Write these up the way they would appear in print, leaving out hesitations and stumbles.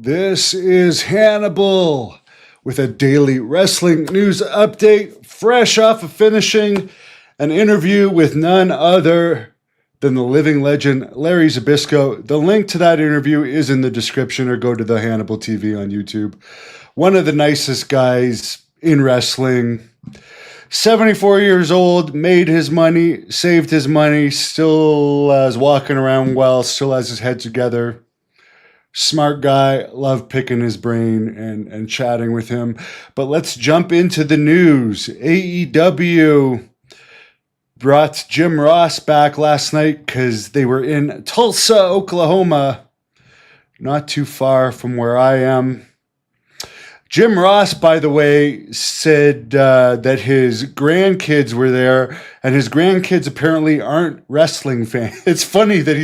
This is Hannibal with a daily wrestling news update, fresh off of finishing an interview with none other than the living legend Larry Zbyszko. The link to that interview is in the description, or go to the Hannibal TV on YouTube. One of the nicest guys in wrestling. 74 years old, made his money, saved his money, still is walking around well, still has his head together. Smart guy, love picking his brain and chatting with him. But let's jump into the news. AEW brought Jim Ross back last night because they were in Tulsa, Oklahoma, not too far from where I am. Jim Ross, by the way, said that his grandkids were there, and his grandkids apparently aren't wrestling fans. It's funny that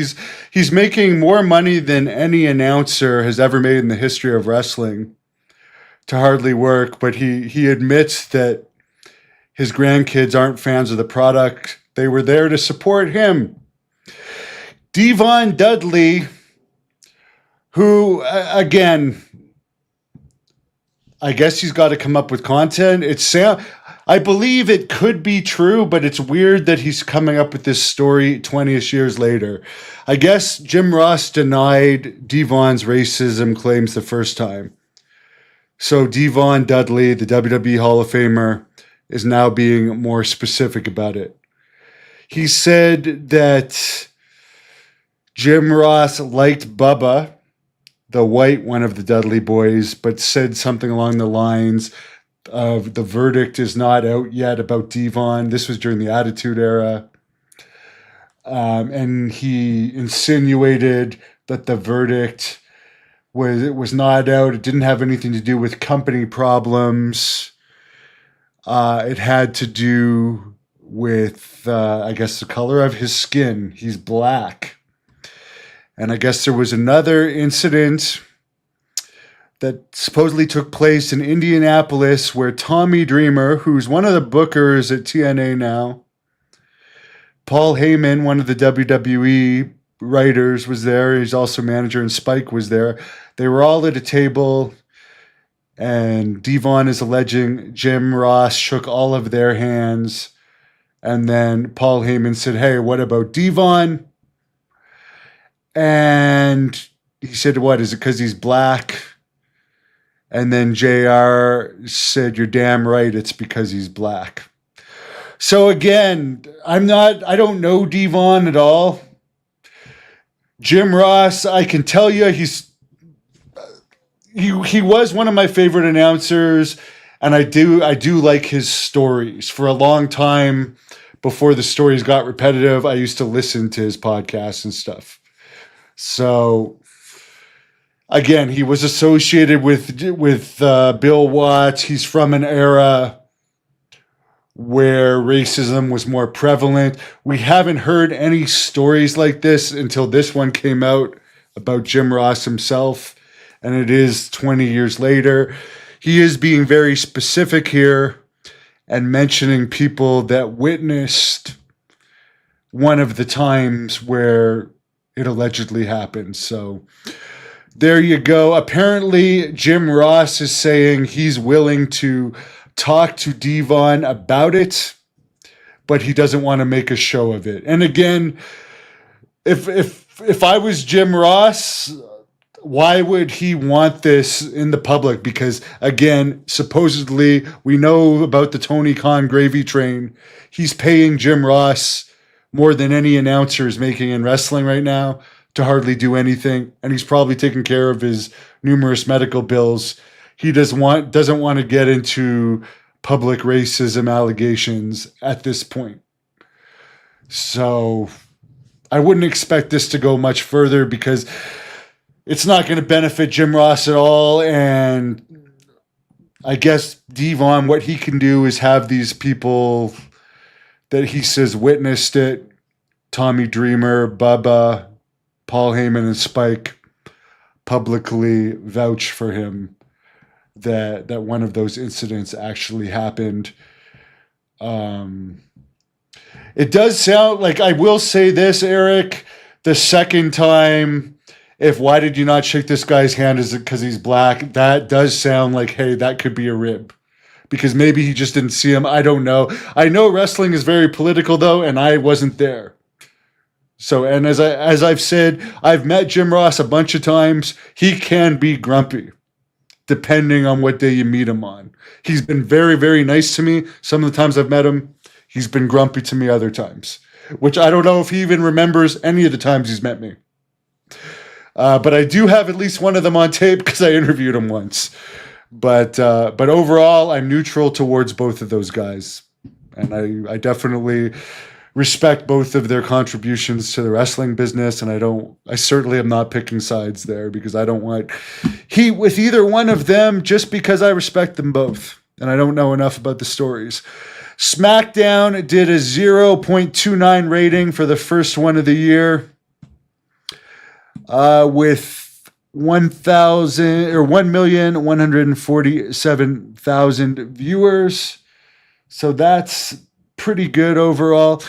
he's making more money than any announcer has ever made in the history of wrestling to hardly work, but he admits that his grandkids aren't fans of the product. They were there to support him. Devon Dudley, who, again, I guess he's got to come up with content. I believe it could be true, but it's weird that he's coming up with this story 20-ish years later. I guess Jim Ross denied Devon's racism claims the first time. So Devon Dudley, the WWE Hall of Famer, is now being more specific about it. He said that Jim Ross liked Bubba, the white one of the Dudley boys, but said something along the lines of the verdict is not out yet about Devon. This was during the Attitude Era. And he insinuated that the verdict was not out. It didn't have anything to do with company problems. It had to do with, I guess, the color of his skin. He's black. And I guess there was another incident that supposedly took place in Indianapolis where Tommy Dreamer, who's one of the bookers at TNA now, Paul Heyman, one of the WWE writers, was there. He's also manager, and Spike was there. They were all at a table, and Devon is alleging Jim Ross shook all of their hands. And then Paul Heyman said, "Hey, what about Devon?" And he said, "What, is it because he's black?" And then JR said, "You're damn right, it's because he's black." So again, I don't know Devon at all. Jim Ross, I can tell you he was one of my favorite announcers, and I do like his stories. For a long time, before the stories got repetitive, I used to listen to his podcasts and stuff. So, again, he was associated with Bill Watts. He's from an era where racism was more prevalent. We haven't heard any stories like this until this one came out about Jim Ross himself, and it is 20 years later. He is being very specific here and mentioning people that witnessed one of the times where it allegedly happened. So there you go. Apparently, Jim Ross is saying he's willing to talk to Devon about it, but he doesn't want to make a show of it. And again, if I was Jim Ross, why would he want this in the public? Because again, supposedly we know about the Tony Khan gravy train. He's paying Jim Ross more than any announcer is making in wrestling right now to hardly do anything. And he's probably taking care of his numerous medical bills. He doesn't want to get into public racism allegations at this point. So I wouldn't expect this to go much further because it's not going to benefit Jim Ross at all. And I guess Devon, what he can do is have these people that he says witnessed it, Tommy Dreamer, Bubba, Paul Heyman, and Spike, publicly vouch for him that one of those incidents actually happened. It does sound like, I will say this, Eric, the second time if why did you not shake this guy's hand? Is it because he's black? That does sound like, hey, that could be a rib. Because maybe he just didn't see him. I don't know. I know wrestling is very political, though, and I wasn't there. So, and as I've said, I've met Jim Ross a bunch of times. He can be grumpy, depending on what day you meet him on. He's been very, very nice to me. Some of the times I've met him, he's been grumpy to me other times, which I don't know if he even remembers any of the times he's met me. But I do have at least one of them on tape because I interviewed him once. But overall, I'm neutral towards both of those guys. And I definitely respect both of their contributions to the wrestling business. And I certainly am not picking sides there because I don't want heat with either one of them just because I respect them both. And I don't know enough about the stories. SmackDown did a 0.29 rating for the first one of the year with 1,147,000 viewers. So that's pretty good overall.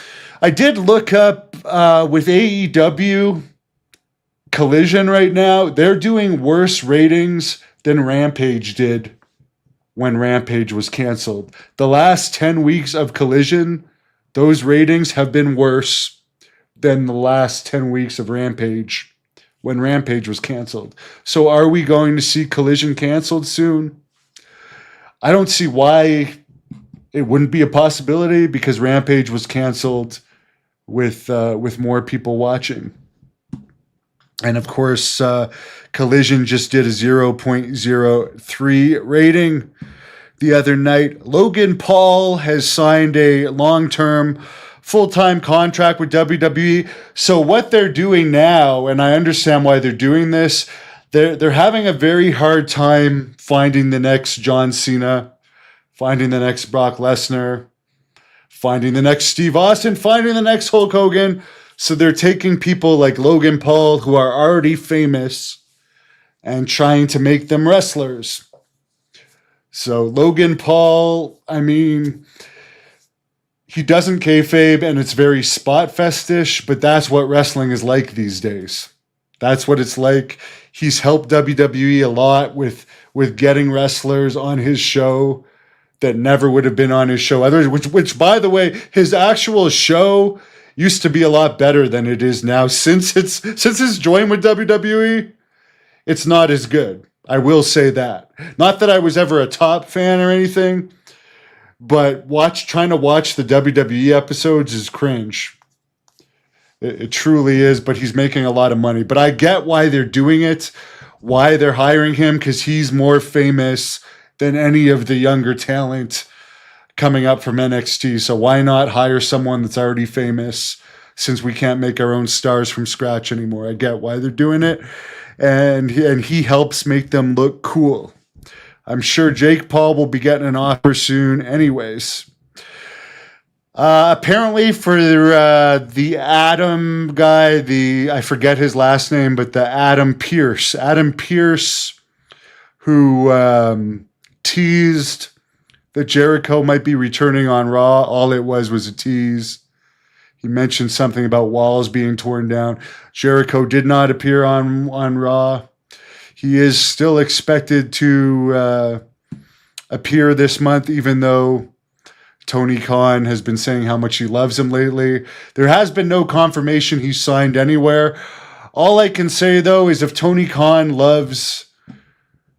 I did look up with AEW Collision right now. They're doing worse ratings than Rampage did when Rampage was canceled. The last 10 weeks of Collision, those ratings have been worse than the last 10 weeks of Rampage when Rampage was canceled. So are we going to see Collision canceled soon? I don't see why it wouldn't be a possibility because Rampage was canceled with more people watching. And of course, Collision just did a 0.03 rating the other night. Logan Paul has signed a long-term full-time contract with WWE. So what they're doing now, and I understand why they're doing this, they're having a very hard time finding the next John Cena, finding the next Brock Lesnar, finding the next Steve Austin, finding the next Hulk Hogan. So they're taking people like Logan Paul, who are already famous, and trying to make them wrestlers. So Logan Paul, I mean, he doesn't kayfabe, and it's very spot festish, but that's what wrestling is like these days. That's what it's like. He's helped WWE a lot with getting wrestlers on his show that never would have been on his show. Which by the way, his actual show used to be a lot better than it is now. Since his join with WWE, it's not as good. I will say that. Not that I was ever a top fan or anything, but trying to watch the WWE episodes is cringe. It truly is, but he's making a lot of money. But I get why they're doing it, why they're hiring him, because he's more famous than any of the younger talent coming up from NXT. So why not hire someone that's already famous since we can't make our own stars from scratch anymore? I get why they're doing it. And he helps make them look cool. I'm sure Jake Paul will be getting an offer soon anyways. Apparently for the Adam guy, I forget his last name, but the Adam Pearce, who teased that Jericho might be returning on Raw. All it was a tease. He mentioned something about walls being torn down. Jericho did not appear on Raw. He is still expected to appear this month, even though Tony Khan has been saying how much he loves him lately. There has been no confirmation he's signed anywhere. All I can say, though, is if Tony Khan loves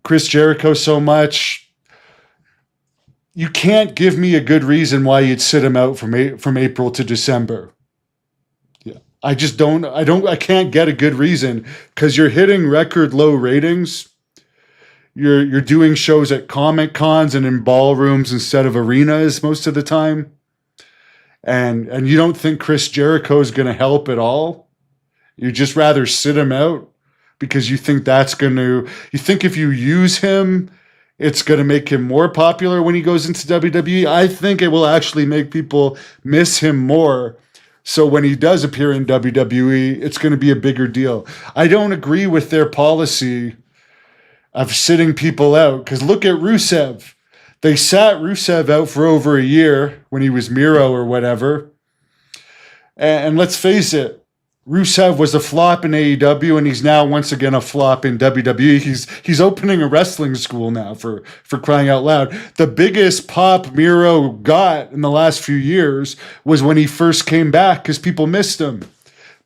Chris Jericho so much, you can't give me a good reason why you'd sit him out from April to December. Yeah, I just don't. I can't get a good reason because you're hitting record low ratings. You're doing shows at Comic Cons and in ballrooms instead of arenas most of the time, and you don't think Chris Jericho is going to help at all. You just rather sit him out because you think you think if you use him, it's going to make him more popular when he goes into WWE. I think it will actually make people miss him more. So when he does appear in WWE, it's going to be a bigger deal. I don't agree with their policy of sitting people out. Because look at Rusev. They sat Rusev out for over a year when he was Miro or whatever. And let's face it, Rusev was a flop in AEW, and he's now once again a flop in WWE. He's opening a wrestling school now for crying out loud. The biggest pop Miro got in the last few years was when he first came back because people missed him.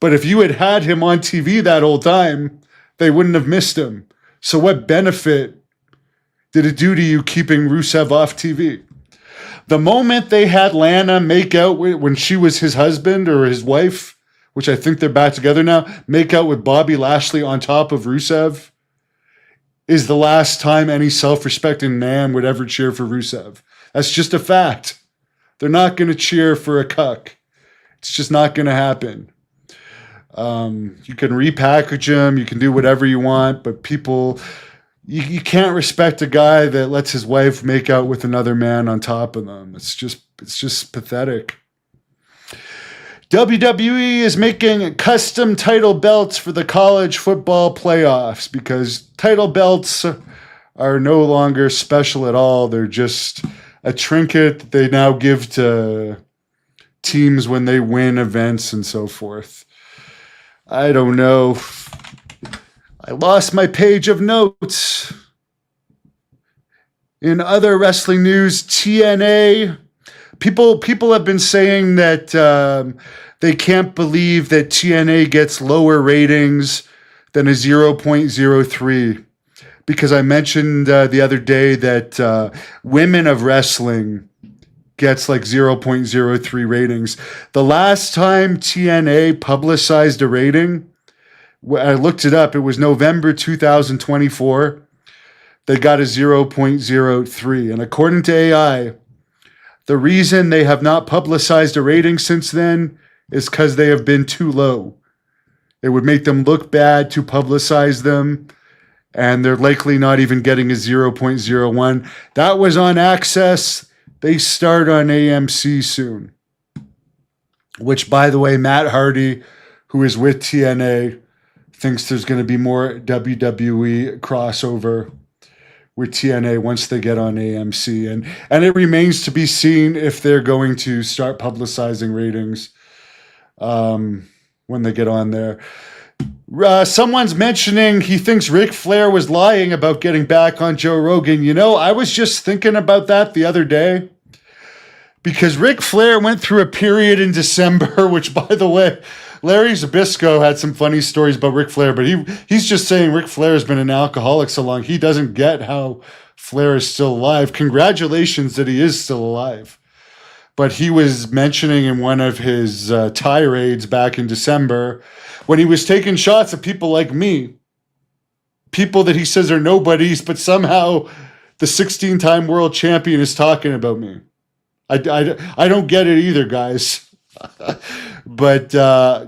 But if you had him on TV that whole time, they wouldn't have missed him. So what benefit did it do to you keeping Rusev off TV? The moment they had Lana make out when she was his husband or his wife, which I think they're back together now, make out with Bobby Lashley on top of Rusev, is the last time any self-respecting man would ever cheer for Rusev. That's just a fact. They're not going to cheer for a cuck. It's just not going to happen. You can repackage him, you can do whatever you want, but people, you can't respect a guy that lets his wife make out with another man on top of them. It's just pathetic. WWE is making custom title belts for the college football playoffs because title belts are no longer special at all. They're just a trinket that they now give to teams when they win events and so forth. I don't know. I lost my page of notes. In other wrestling news, TNA, people have been saying that they can't believe that TNA gets lower ratings than a 0.03 because I mentioned the other day that Women of Wrestling gets like 0.03 ratings. The last time TNA publicized a rating, I looked it up, it was November 2024. They got a 0.03. And according to AI, the reason they have not publicized a rating since then is because they have been too low. It would make them look bad to publicize them, and they're likely not even getting a 0.01. That was on Access. They start on AMC soon. Which, by the way, Matt Hardy, who is with TNA, thinks there's going to be more WWE crossover with TNA once they get on AMC. And it remains to be seen if they're going to start publicizing ratings when they get on there. Someone's mentioning he thinks Ric Flair was lying about getting back on Joe Rogan. You know, I was just thinking about that the other day because Ric Flair went through a period in December, which, by the way, Larry Zbyszko had some funny stories about Ric Flair, but he's just saying Ric Flair has been an alcoholic so long, he doesn't get how Flair is still alive. Congratulations that he is still alive. But he was mentioning in one of his tirades back in December, when he was taking shots at people like me, people that he says are nobodies, but somehow the 16-time world champion is talking about me. I don't get it either, guys. But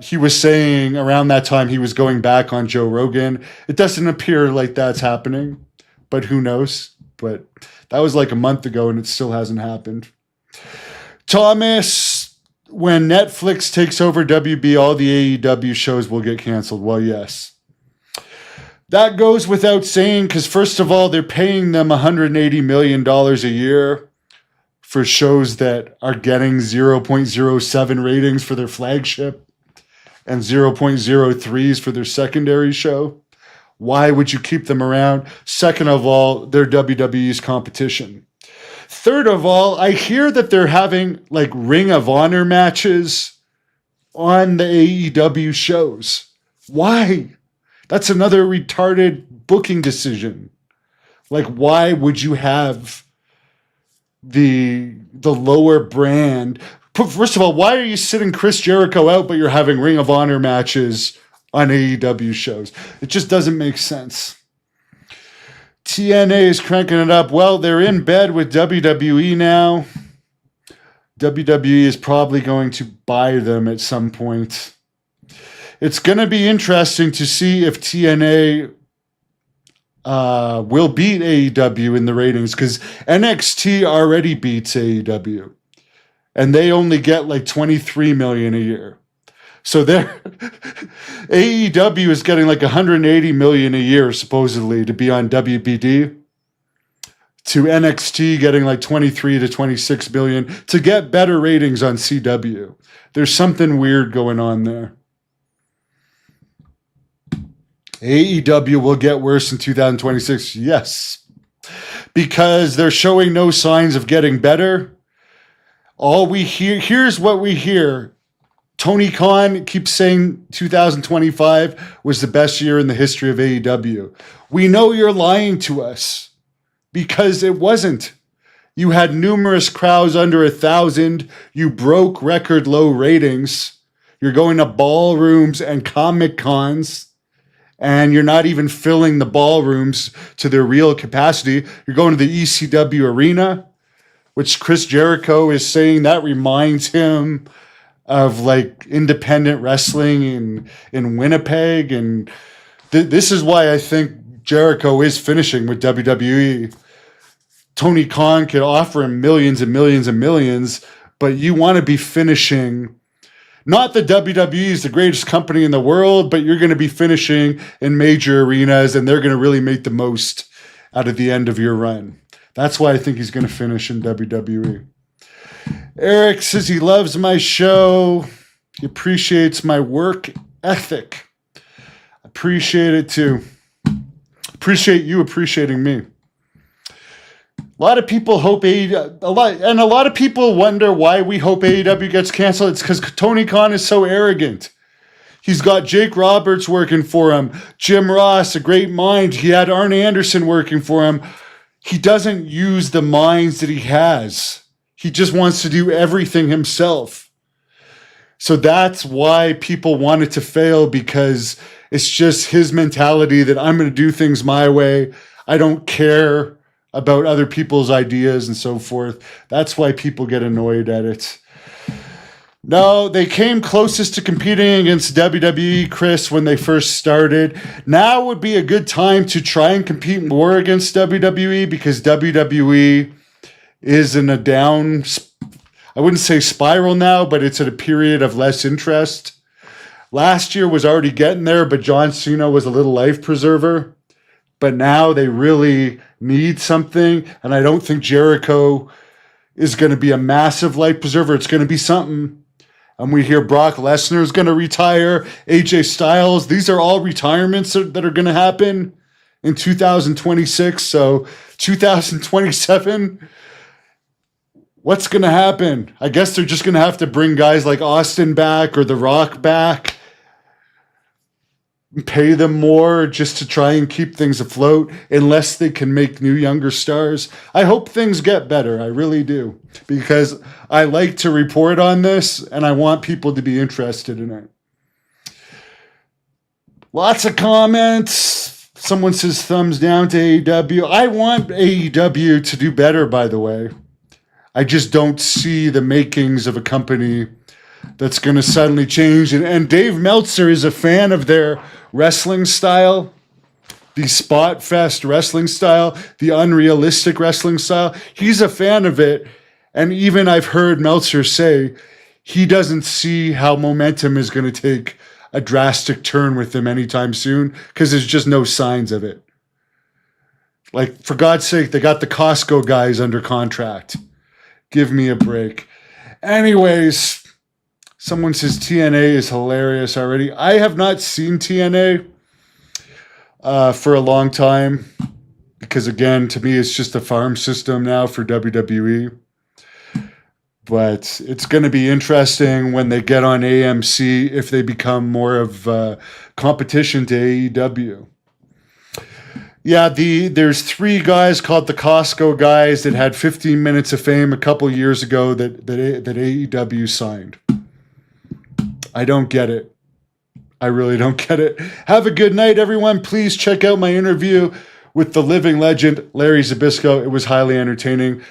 he was saying around that time he was going back on Joe Rogan. It doesn't appear like that's happening, but who knows? But that was like a month ago and it still hasn't happened. Thomas, when Netflix takes over WB, all the AEW shows will get canceled. Well, yes. That goes without saying because, first of all, they're paying them $180 million a year for shows that are getting 0.07 ratings for their flagship and 0.03s for their secondary show. Why would you keep them around? Second of all, they're WWE's competition. Third of all, I hear that they're having like Ring of Honor matches on the AEW shows. Why? That's another retarded booking decision. Like, why would you have the lower brand? First of all, why are you sitting Chris Jericho out, but you're having Ring of Honor matches on AEW shows? It just doesn't make sense. TNA is cranking it up. Well, they're in bed with WWE now. WWE is probably going to buy them at some point. It's going to be interesting to see if TNA will beat AEW in the ratings because NXT already beats AEW. And they only get like $23 million a year. So AEW is getting like $180 million a year, supposedly, to be on WBD. To NXT getting like 23 to 26 million to get better ratings on CW. There's something weird going on there. AEW will get worse in 2026. Yes. Because they're showing no signs of getting better. All we hear, here's what we hear. Tony Khan keeps saying 2025 was the best year in the history of AEW. We know you're lying to us because it wasn't. You had numerous crowds under 1,000. You broke record low ratings. You're going to ballrooms and Comic Cons, and you're not even filling the ballrooms to their real capacity. You're going to the ECW arena, which Chris Jericho is saying that reminds him of like independent wrestling in Winnipeg. And this is why I think Jericho is finishing with WWE. Tony Khan could offer him millions and millions and millions, but you want to be finishing. Not that WWE is the greatest company in the world, but you're going to be finishing in major arenas, and they're going to really make the most out of the end of your run. That's why I think he's going to finish in WWE. Eric says he loves my show. He appreciates my work ethic. Appreciate it too. Appreciate you appreciating me. A lot of people hope a lot of people wonder why we hope AEW gets canceled. It's because Tony Khan is so arrogant. He's got Jake Roberts working for him, Jim Ross, a great mind. He had Arn Anderson working for him. He doesn't use the minds that he has. He just wants to do everything himself. So that's why people want it to fail, because it's just his mentality that I'm going to do things my way. I don't care about other people's ideas and so forth. That's why people get annoyed at it. No, they came closest to competing against WWE, Chris, when they first started. Now would be a good time to try and compete more against WWE, because WWE is in a down, I wouldn't say spiral now, but it's at a period of less interest. Last year was already getting there, but John Cena was a little life preserver. But now they really need something, and I don't think Jericho is going to be a massive life preserver. It's going to be something. And we hear Brock Lesnar is going to retire, AJ Styles. These are all retirements that are going to happen in 2026. So 2027, what's going to happen? I guess they're just going to have to bring guys like Austin back or The Rock back, pay them more just to try and keep things afloat, unless they can make new younger stars. I hope things get better. I really do, because I like to report on this and I want people to be interested in it. Lots of comments. Someone says thumbs down to AEW. I want AEW to do better, by the way. I just don't see the makings of a company that's going to suddenly change. And Dave Meltzer is a fan of their wrestling style, the spot fest wrestling style, the unrealistic wrestling style. He's a fan of it. And even I've heard Meltzer say he doesn't see how momentum is going to take a drastic turn with them anytime soon, because there's just no signs of it. Like, for God's sake, they got the Costco guys under contract. Give me a break. Anyways, someone says TNA is hilarious already. I have not seen TNA for a long time, because, again, to me, it's just a farm system now for WWE. But it's going to be interesting when they get on AMC, if they become more of competition to AEW. Yeah, there's 3 guys called the Costco guys that had 15 minutes of fame a couple years ago that AEW signed. I don't get it. I really don't get it. Have a good night, everyone. Please check out my interview with the living legend, Larry Zbyszko. It was highly entertaining.